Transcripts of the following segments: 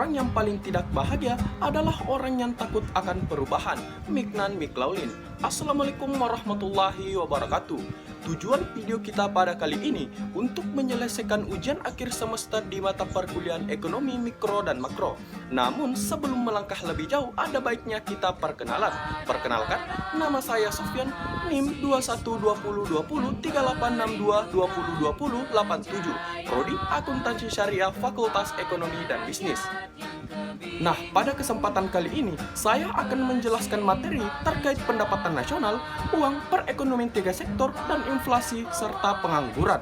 Orang yang paling tidak bahagia adalah orang yang takut akan perubahan. Mignan Miklaulin. Assalamualaikum warahmatullahi wabarakatuh. Tujuan video kita pada kali ini untuk menyelesaikan ujian akhir semester di mata perkuliahan ekonomi mikro dan makro. Namun sebelum melangkah lebih jauh, ada baiknya kita perkenalan. Perkenalkan, nama saya Sofyan, NIM 21203862202087, Prodi Akuntansi Syariah Fakultas Ekonomi dan Bisnis. Nah, pada kesempatan kali ini, saya akan menjelaskan materi terkait pendapatan nasional, uang, perekonomian tiga sektor, dan inflasi, serta pengangguran.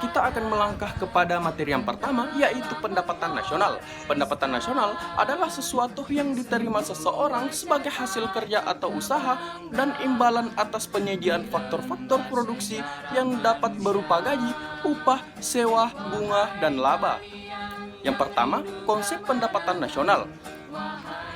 Kita akan melangkah kepada materi yang pertama, yaitu pendapatan nasional. Pendapatan nasional adalah sesuatu yang diterima seseorang sebagai hasil kerja atau usaha dan imbalan atas penyediaan faktor-faktor produksi yang dapat berupa gaji, upah, sewa, bunga, dan laba. Yang pertama, konsep pendapatan nasional,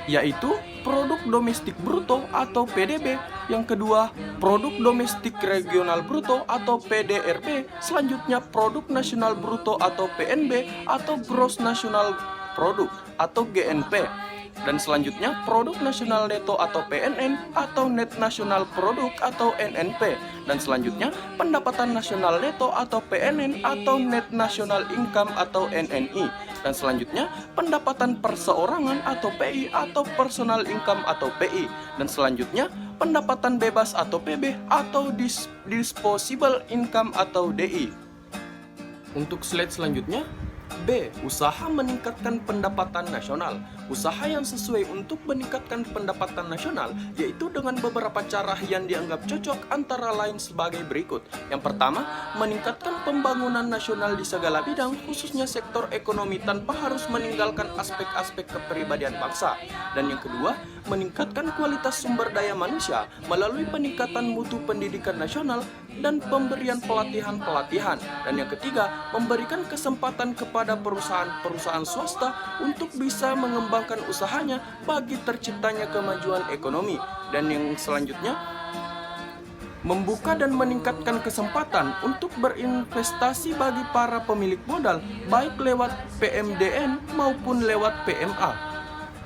yaitu produk domestik bruto atau PDB. Yang kedua, produk domestik regional bruto atau PDRB. Selanjutnya, produk nasional bruto atau PNB atau gross national product atau GNP. Dan selanjutnya, produk nasional neto atau PNN atau net national product atau NNP. Dan selanjutnya, pendapatan nasional neto atau PNN atau net national income atau NNI. Dan selanjutnya, pendapatan perseorangan atau PI atau personal income atau PI. Dan selanjutnya, pendapatan bebas atau PB atau disposable income atau DI. Untuk slide selanjutnya, B. Usaha meningkatkan pendapatan nasional. Usaha yang sesuai untuk meningkatkan pendapatan nasional yaitu dengan beberapa cara yang dianggap cocok, antara lain sebagai berikut. Yang pertama, meningkatkan pembangunan nasional di segala bidang, khususnya sektor ekonomi, tanpa harus meninggalkan aspek-aspek kepribadian bangsa. Dan yang kedua, meningkatkan kualitas sumber daya manusia melalui peningkatan mutu pendidikan nasional dan pemberian pelatihan-pelatihan. Dan yang ketiga, memberikan kesempatan kepada perusahaan-perusahaan swasta untuk bisa mengembangkan usahanya bagi terciptanya kemajuan ekonomi. Dan yang selanjutnya, membuka dan meningkatkan kesempatan untuk berinvestasi bagi para pemilik modal, baik lewat PMDN maupun lewat PMA.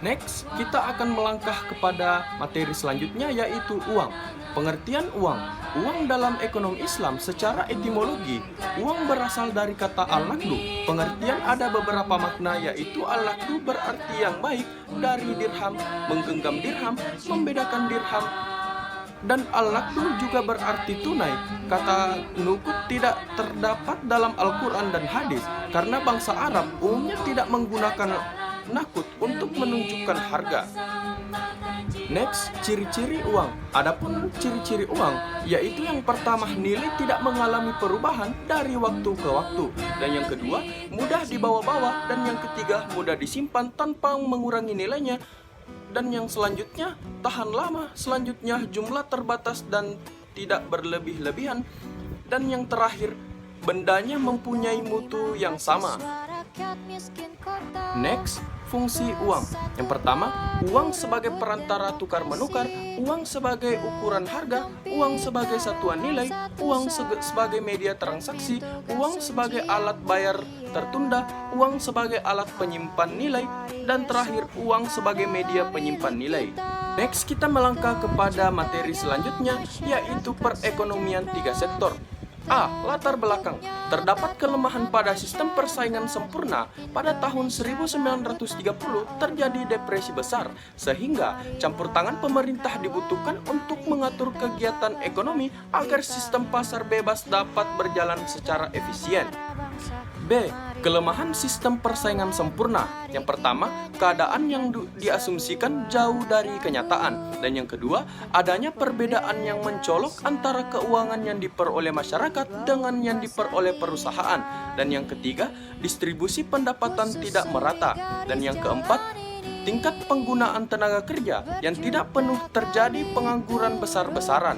Next, kita akan melangkah kepada materi selanjutnya, yaitu uang. Pengertian uang. Uang dalam ekonomi Islam secara etimologi, uang berasal dari kata al-naqdu. Pengertian ada beberapa makna, yaitu al-naqdu berarti yang baik, dari dirham, menggenggam dirham, membedakan dirham. Dan al-naqdu juga berarti tunai. Kata nukut tidak terdapat dalam Al-Quran dan hadis, karena bangsa Arab umumnya tidak menggunakan nakut untuk menunjukkan harga. Next, ciri-ciri uang. Adapun ciri-ciri uang, yaitu yang pertama, nilai tidak mengalami perubahan dari waktu ke waktu. Dan yang kedua, mudah dibawa-bawa. Dan yang ketiga, mudah disimpan tanpa mengurangi nilainya. Dan yang selanjutnya, tahan lama. Selanjutnya, jumlah terbatas dan tidak berlebih-lebihan. Dan yang terakhir, bendanya mempunyai mutu yang sama. Next, fungsi uang. Yang pertama, uang sebagai perantara tukar-menukar, uang sebagai ukuran harga, uang sebagai satuan nilai, uang sebagai media transaksi, uang sebagai alat bayar tertunda, uang sebagai alat penyimpan nilai, dan terakhir, uang sebagai media penyimpan nilai. Next, kita melangkah kepada materi selanjutnya, yaitu perekonomian tiga sektor. A. Latar belakang. Terdapat kelemahan pada sistem persaingan sempurna. Pada tahun 1930 terjadi depresi besar, sehingga campur tangan pemerintah dibutuhkan untuk mengatur kegiatan ekonomi agar sistem pasar bebas dapat berjalan secara efisien. B. Kelemahan sistem persaingan sempurna. Yang pertama, keadaan yang diasumsikan jauh dari kenyataan. Dan yang kedua, adanya perbedaan yang mencolok antara keuangan yang diperoleh masyarakat dengan yang diperoleh perusahaan. Dan yang ketiga, distribusi pendapatan tidak merata. Dan yang keempat, tingkat penggunaan tenaga kerja yang tidak penuh, terjadi pengangguran besar-besaran.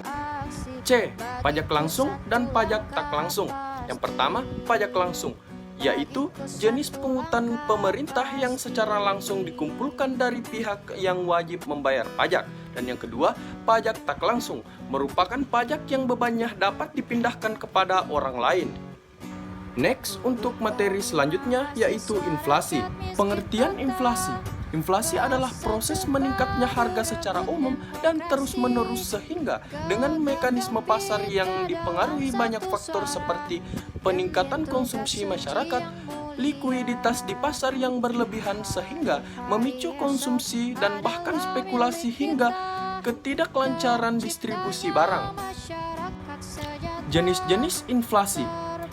C. Pajak langsung dan pajak tak langsung. Yang pertama, pajak langsung, yaitu jenis pungutan pemerintah yang secara langsung dikumpulkan dari pihak yang wajib membayar pajak. Dan yang kedua, pajak tak langsung, merupakan pajak yang bebannya dapat dipindahkan kepada orang lain. Next, untuk materi selanjutnya yaitu inflasi. Pengertian inflasi. Inflasi adalah proses meningkatnya harga secara umum dan terus-menerus sehingga dengan mekanisme pasar yang dipengaruhi banyak faktor seperti peningkatan konsumsi masyarakat, likuiditas di pasar yang berlebihan sehingga memicu konsumsi dan bahkan spekulasi hingga ketidaklancaran distribusi barang. Jenis-jenis inflasi.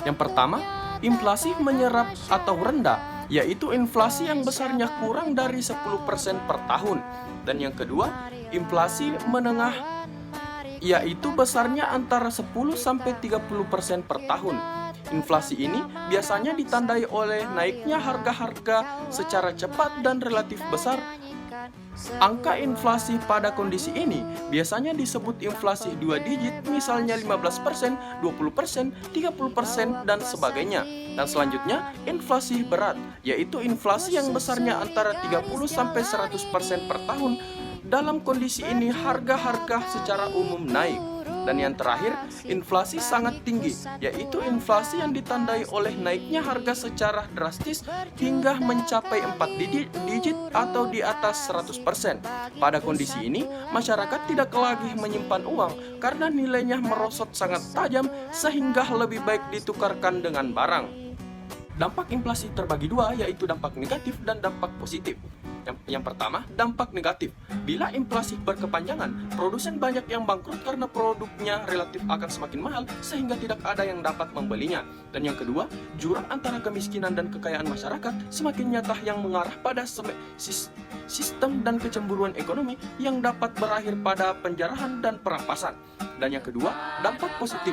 Yang pertama, inflasi menyerap atau rendah, yaitu inflasi yang besarnya kurang dari 10% per tahun. Dan yang kedua, inflasi menengah, yaitu besarnya antara 10-30% per tahun. Inflasi ini biasanya ditandai oleh naiknya harga-harga secara cepat dan relatif besar. Angka inflasi pada kondisi ini biasanya disebut inflasi 2 digit, misalnya 15%, 20%, 30%, dan sebagainya. Dan selanjutnya, inflasi berat, yaitu inflasi yang besarnya antara 30-100% per tahun. Dalam kondisi ini, harga-harga secara umum naik. Dan yang terakhir, inflasi sangat tinggi, yaitu inflasi yang ditandai oleh naiknya harga secara drastis hingga mencapai 4 digit atau di atas 100%. Pada kondisi ini, masyarakat tidak lagi menyimpan uang karena nilainya merosot sangat tajam sehingga lebih baik ditukarkan dengan barang. Dampak inflasi terbagi dua, yaitu dampak negatif dan dampak positif. Yang pertama, dampak negatif. Bila inflasi berkepanjangan, produsen banyak yang bangkrut karena produknya relatif akan semakin mahal sehingga tidak ada yang dapat membelinya. Dan yang kedua, jurang antara kemiskinan dan kekayaan masyarakat semakin nyata yang mengarah pada sistem dan kecemburuan ekonomi yang dapat berakhir pada penjarahan dan perampasan. Dan yang kedua, dampak positif.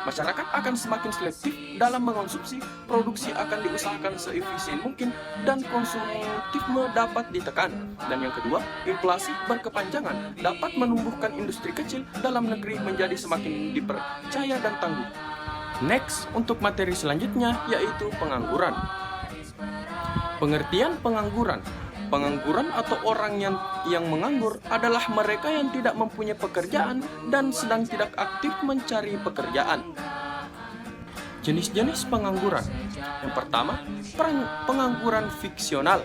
Masyarakat akan semakin selektif dalam mengonsumsi, produksi akan diusahakan seefisien mungkin, dan konsumtifme dapat ditekan. Dan yang kedua, inflasi berkepanjangan dapat menumbuhkan industri kecil dalam negeri menjadi semakin dipercaya dan tangguh. Next, untuk materi selanjutnya yaitu pengangguran. Pengertian pengangguran. Pengangguran atau orang yang menganggur adalah mereka yang tidak mempunyai pekerjaan dan sedang tidak aktif mencari pekerjaan. Jenis-jenis pengangguran. Yang pertama, pengangguran fiksional.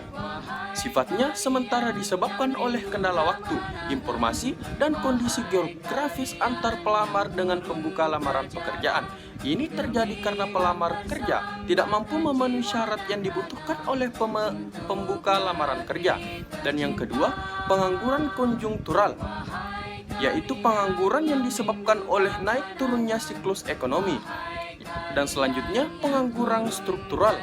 Sifatnya sementara disebabkan oleh kendala waktu, informasi, dan kondisi geografis antar pelamar dengan pembuka lamaran pekerjaan. Ini terjadi karena pelamar kerja tidak mampu memenuhi syarat yang dibutuhkan oleh pembuka lamaran kerja. Dan yang kedua, pengangguran konjungtural, yaitu pengangguran yang disebabkan oleh naik turunnya siklus ekonomi. Dan selanjutnya, pengangguran struktural,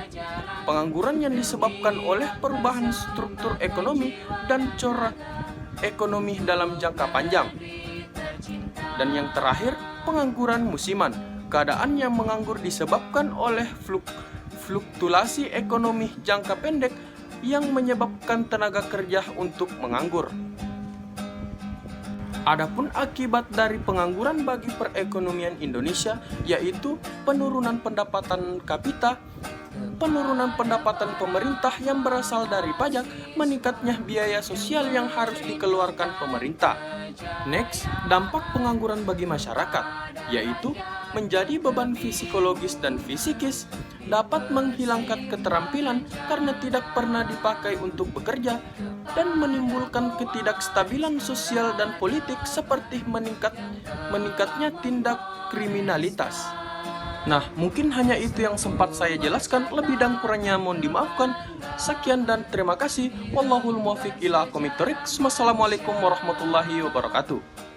pengangguran yang disebabkan oleh perubahan struktur ekonomi dan corak ekonomi dalam jangka panjang. Dan yang terakhir, pengangguran musiman, keadaan yang menganggur disebabkan oleh fluktuasi ekonomi jangka pendek yang menyebabkan tenaga kerja untuk menganggur. Adapun akibat dari pengangguran bagi perekonomian Indonesia yaitu penurunan pendapatan kapita, penurunan pendapatan pemerintah yang berasal dari pajak, meningkatnya biaya sosial yang harus dikeluarkan pemerintah. Next, dampak pengangguran bagi masyarakat, yaitu menjadi beban psikologis dan fisikis, dapat menghilangkan keterampilan karena tidak pernah dipakai untuk bekerja, dan menimbulkan ketidakstabilan sosial dan politik seperti meningkatnya tindak kriminalitas. Nah, mungkin hanya itu yang sempat saya jelaskan, lebih dan kurangnya mohon dimaafkan. Sekian dan terima kasih. Wallahul muwaffiq ila aqwamit thoriq. Wassalamualaikum warahmatullahi wabarakatuh.